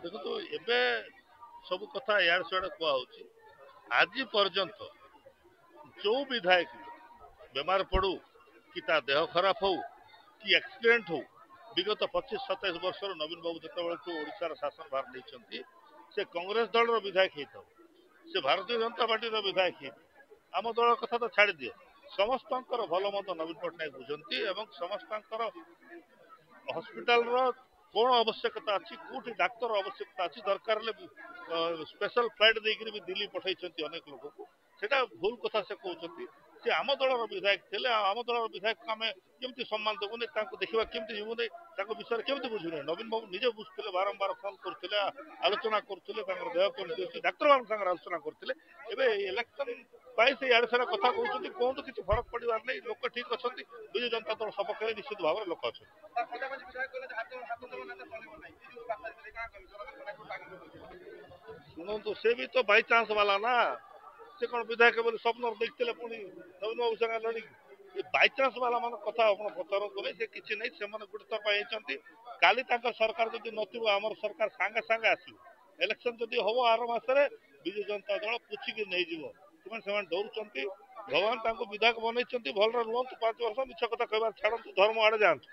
ଦେଖନ୍ତୁ ଏବେ ସବୁ କଥା ଇଆଡେ ସିଆଡେ କୁହାହଉଛି। ଆଜି ପର୍ଯ୍ୟନ୍ତ ଯୋଉ ବିଧାୟକ ବେମାର ପଡୁ କି ତା ଦେହ ଖରାପ ହଉ କି ଆକ୍ସିଡେଣ୍ଟ ହଉ ବିଗତ 25-27 ବର୍ଷର ନବୀନ ବାବୁ ଯେତେବେଳଠୁ ଓଡ଼ିଶାର ଶାସନ ଭାର ନେଇଛନ୍ତି ସେ କଂଗ୍ରେସ ଦଳର ବିଧାୟକ ହେଇଥାଉ ସେ ଭାରତୀୟ ଜନତା ପାର୍ଟିର ବିଧାୟକ ହେଇଥାଉ ଆମ ଦଳ କଥା ତ ଛାଡ଼ି ଦିଅ ସମସ୍ତଙ୍କର ଭଲ ମନ୍ଦ ନବୀନ ପଟ୍ଟନାୟକ ବୁଝନ୍ତି ଏବଂ ସମସ୍ତଙ୍କର ହସ୍ପିଟାଲର କଣ ଆବଶ୍ୟକତା ଅଛି କୋଉଠି ଡାକ୍ତର ଆବଶ୍ୟକତା ଅଛି ଦରକାର ହେଲେ ସ୍ପେଶାଲ ଫ୍ଲାଇଟ୍ ଦେଇକରି ବି ଦିଲ୍ଲୀ ପଠାଇଛନ୍ତି ଅନେକ ଲୋକଙ୍କୁ ସେଟା ଭୁଲ କଥା ସେ କହୁଛନ୍ତି ସେ ଆମ ଦଳର ବିଧାୟକ ଥିଲେ ଆମ ଦଳର ବିଧାୟକକୁ ଆମେ କେମିତି ସମ୍ମାନ ଦେବୁନି ତାଙ୍କୁ ଦେଖିବା କେମିତି ଯିବୁନି ତାଙ୍କ ବିଷୟରେ କେମିତି ବୁଝୁନି ନବୀନ ବାବୁ ନିଜେ ବୁଝୁଥିଲେ ବାରମ୍ବାର ଫୋନ କରୁଥିଲେ ଆଲୋଚନା କରୁଥିଲେ ତାଙ୍କର ଦେହ କେମିତି ଅଛି ଡାକ୍ତରମାନଙ୍କ ସାଙ୍ଗରେ ଆଲୋଚନା କରୁଥିଲେ ଏବେ ଇଲେକ୍ସନ ପାଇଁ ସେ ଇଆଡେ ସିଆଡେ କଥା କହୁଛନ୍ତି କୁହନ୍ତୁ କିଛି ଫରକ ପଡିବାର ନାହିଁ ଲୋକ ଠିକ ଅଛନ୍ତି ବିଜୁ ଜନତା ଦଳ ସପକ୍ଷରେ ନିଶ୍ଚିତ ଭାବରେ ଲୋକ ଅଛନ୍ତି ଶୁଣନ୍ତୁ ସେ ବି ତ ବାଇଚାନ୍ସ ବାଲା ନା ସେ କଣ ବିଧାୟକ ବୋଲି ସ୍ୱପ୍ନ ଦେଖିଥିଲେ ପୁଣି ନବୀନ ବାବୁ ସାଙ୍ଗେ ଲଢିକି ଏ ବାଇଚାନ୍ସ ବାଲା ମାନଙ୍କ କଥା ଆପଣ ପଚାରନ୍ତୁ ନାହିଁ ସେ କିଛି ନାହିଁ ସେମାନେ ଗୋଟେ ଥର ପାଇଁ ହେଇଛନ୍ତି କାଲି ତାଙ୍କ ସରକାର ଯଦି ନଥିବ ଆମର ସରକାର ସାଙ୍ଗେ ସାଙ୍ଗେ ଆସିବ ଇଲେକ୍ସନ ଯଦି ହବ ଆର ମାସରେ ବିଜୁ ଜନତା ଦଳ ପୁଚିକି ନେଇଯିବ ସେମାନେ ଡରୁଛନ୍ତି ଭଗବାନ ତାଙ୍କୁ ବିଧାୟକ ବନେଇଛନ୍ତି ଭଲରେ ରୁହନ୍ତୁ 5 ବର୍ଷ ମିଛ କଥା କହିବାର ଛାଡନ୍ତୁ ଧର୍ମ ଆଡେ ଯାଆନ୍ତୁ